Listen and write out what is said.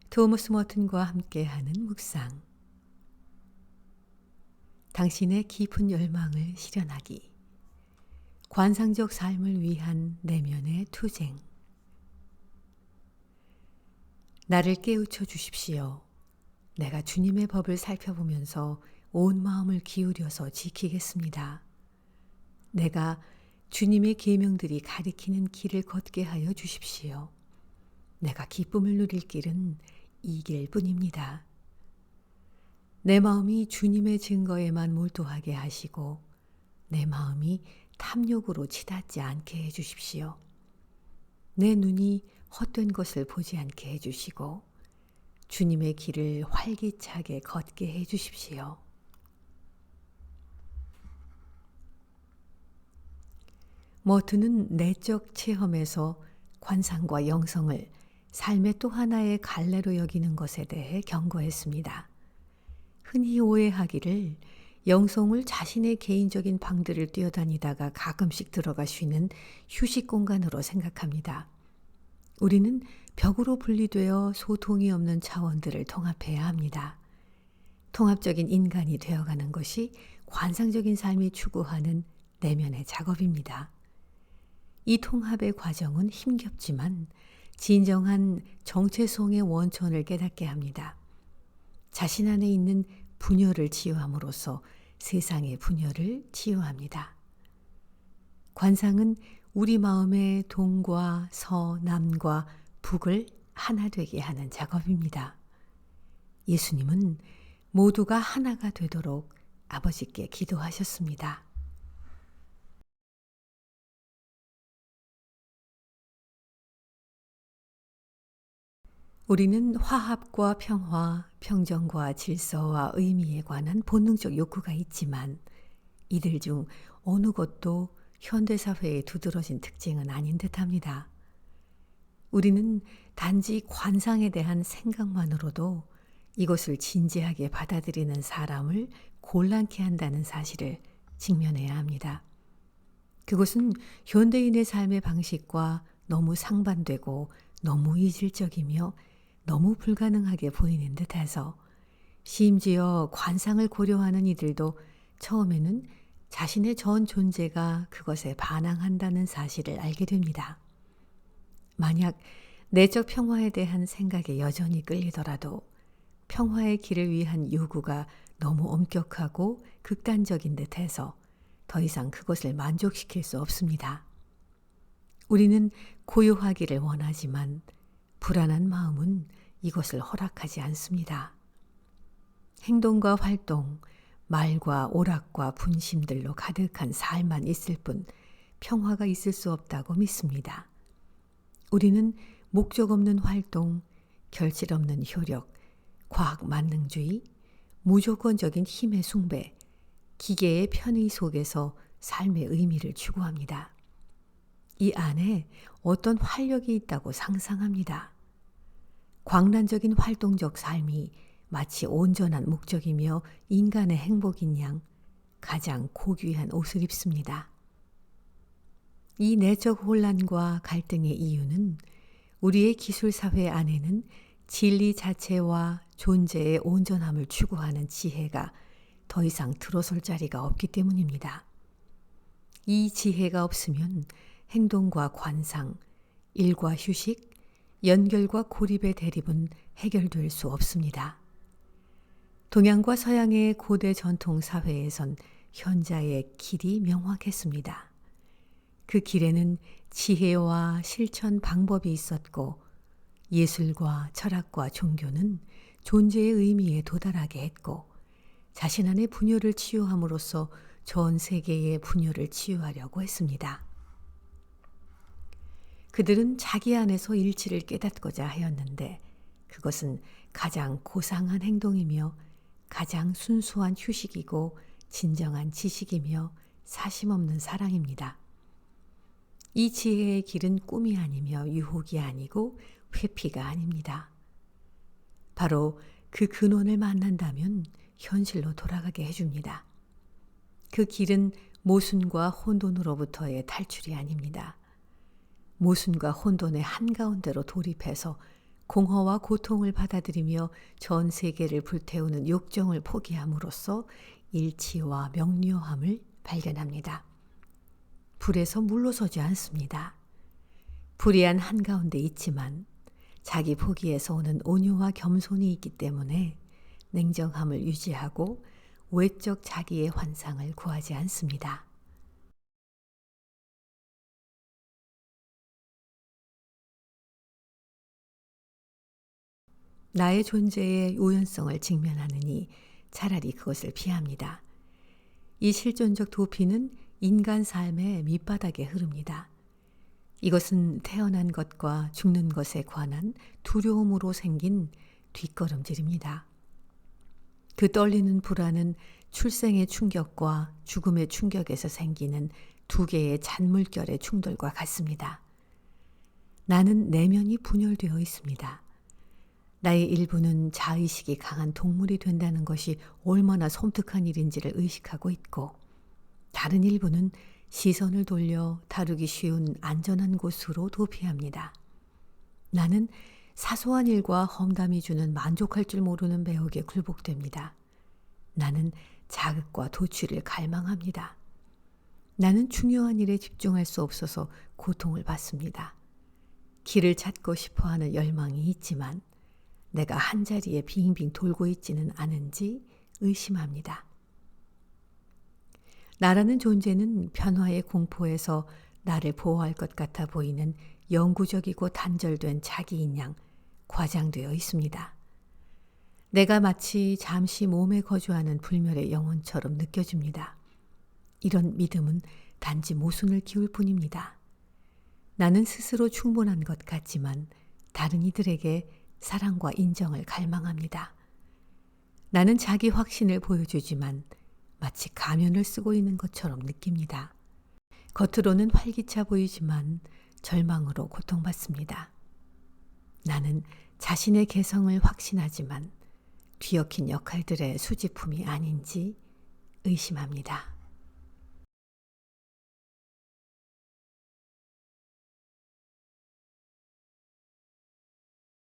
토머스 머튼과 함께하는 묵상. 당신의 깊은 열망을 실현하기. 관상적 삶을 위한 내면의 투쟁. 나를 깨우쳐 주십시오. 내가 주님의 법을 살펴보면서 온 마음을 기울여서 지키겠습니다. 내가 주님의 계명들이 가리키는 길을 걷게 하여 주십시오. 내가 기쁨을 누릴 길은 이 길뿐입니다. 내 마음이 주님의 증거에만 몰두하게 하시고 내 마음이 탐욕으로 치닫지 않게 해주십시오. 내 눈이 헛된 것을 보지 않게 해주시고 주님의 길을 활기차게 걷게 해주십시오. 머튼은 내적 체험에서 관상과 영성을 삶의 또 하나의 갈래로 여기는 것에 대해 경고했습니다. 흔히 오해하기를 영성을 자신의 개인적인 방들을 뛰어다니다가 가끔씩 들어가 쉬는 휴식 공간으로 생각합니다. 우리는 벽으로 분리되어 소통이 없는 차원들을 통합해야 합니다. 통합적인 인간이 되어가는 것이 관상적인 삶이 추구하는 내면의 작업입니다. 이 통합의 과정은 힘겹지만 진정한 정체성의 원천을 깨닫게 합니다. 자신 안에 있는 분열을 치유함으로써 세상의 분열을 치유합니다. 관상은 우리 마음의 동과 서, 남과 북을 하나 되게 하는 작업입니다. 예수님은 모두가 하나가 되도록 아버지께 기도하셨습니다. 우리는 화합과 평화, 평정과 질서와 의미에 관한 본능적 욕구가 있지만 이들 중 어느 것도 현대사회의 두드러진 특징은 아닌 듯합니다. 우리는 단지 관상에 대한 생각만으로도 이것을 진지하게 받아들이는 사람을 곤란케 한다는 사실을 직면해야 합니다. 그것은 현대인의 삶의 방식과 너무 상반되고 너무 이질적이며 너무 불가능하게 보이는 듯해서 심지어 관상을 고려하는 이들도 처음에는 자신의 전 존재가 그것에 반항한다는 사실을 알게 됩니다. 만약 내적 평화에 대한 생각에 여전히 끌리더라도 평화의 길을 위한 요구가 너무 엄격하고 극단적인 듯해서 더 이상 그것을 만족시킬 수 없습니다. 우리는 고요하기를 원하지만 불안한 마음은 이것을 허락하지 않습니다. 행동과 활동, 말과 오락과 분심들로 가득한 삶만 있을 뿐 평화가 있을 수 없다고 믿습니다. 우리는 목적 없는 활동, 결실 없는 효력, 과학 만능주의, 무조건적인 힘의 숭배, 기계의 편의 속에서 삶의 의미를 추구합니다. 이 안에 어떤 활력이 있다고 상상합니다. 광란적인 활동적 삶이 마치 온전한 목적이며 인간의 행복인 양 가장 고귀한 옷을 입습니다. 이 내적 혼란과 갈등의 이유는 우리의 기술사회 안에는 진리 자체와 존재의 온전함을 추구하는 지혜가 더 이상 들어설 자리가 없기 때문입니다. 이 지혜가 없으면 행동과 관상, 일과 휴식, 연결과 고립의 대립은 해결될 수 없습니다. 동양과 서양의 고대 전통 사회에선 현자의 길이 명확했습니다. 그 길에는 지혜와 실천 방법이 있었고 예술과 철학과 종교는 존재의 의미에 도달하게 했고 자신 안의 분열을 치유함으로써 전 세계의 분열을 치유하려고 했습니다. 그들은 자기 안에서 일치를 깨닫고자 하였는데 그것은 가장 고상한 행동이며 가장 순수한 휴식이고 진정한 지식이며 사심없는 사랑입니다. 이 지혜의 길은 꿈이 아니며 유혹이 아니고 회피가 아닙니다. 바로 그 근원을 만난다면 현실로 돌아가게 해줍니다. 그 길은 모순과 혼돈으로부터의 탈출이 아닙니다. 모순과 혼돈의 한가운데로 돌입해서 공허와 고통을 받아들이며 전 세계를 불태우는 욕정을 포기함으로써 일치와 명료함을 발견합니다. 불에서 물러서지 않습니다. 불의한 한가운데 있지만 자기 포기에서 오는 온유와 겸손이 있기 때문에 냉정함을 유지하고 외적 자기의 환상을 구하지 않습니다. 나의 존재의 우연성을 직면하느니 차라리 그것을 피합니다. 이 실존적 도피는 인간 삶의 밑바닥에 흐릅니다. 이것은 태어난 것과 죽는 것에 관한 두려움으로 생긴 뒷걸음질입니다. 그 떨리는 불안은 출생의 충격과 죽음의 충격에서 생기는 두 개의 잔물결의 충돌과 같습니다. 나는 내면이 분열되어 있습니다. 나의 일부는 자의식이 강한 동물이 된다는 것이 얼마나 섬뜩한 일인지를 의식하고 있고, 다른 일부는 시선을 돌려 다루기 쉬운 안전한 곳으로 도피합니다. 나는 사소한 일과 험담이 주는 만족할 줄 모르는 매혹에 굴복됩니다. 나는 자극과 도취를 갈망합니다. 나는 중요한 일에 집중할 수 없어서 고통을 받습니다. 길을 찾고 싶어하는 열망이 있지만 내가 한자리에 빙빙 돌고 있지는 않은지 의심합니다. 나라는 존재는 변화의 공포에서 나를 보호할 것 같아 보이는 영구적이고 단절된 자기인 양 과장되어 있습니다. 내가 마치 잠시 몸에 거주하는 불멸의 영혼처럼 느껴집니다. 이런 믿음은 단지 모순을 키울 뿐입니다. 나는 스스로 충분한 것 같지만 다른 이들에게 사랑과 인정을 갈망합니다. 나는 자기 확신을 보여주지만 마치 가면을 쓰고 있는 것처럼 느낍니다. 겉으로는 활기차 보이지만 절망으로 고통받습니다. 나는 자신의 개성을 확신하지만 뒤엉킨 역할들의 수집품이 아닌지 의심합니다.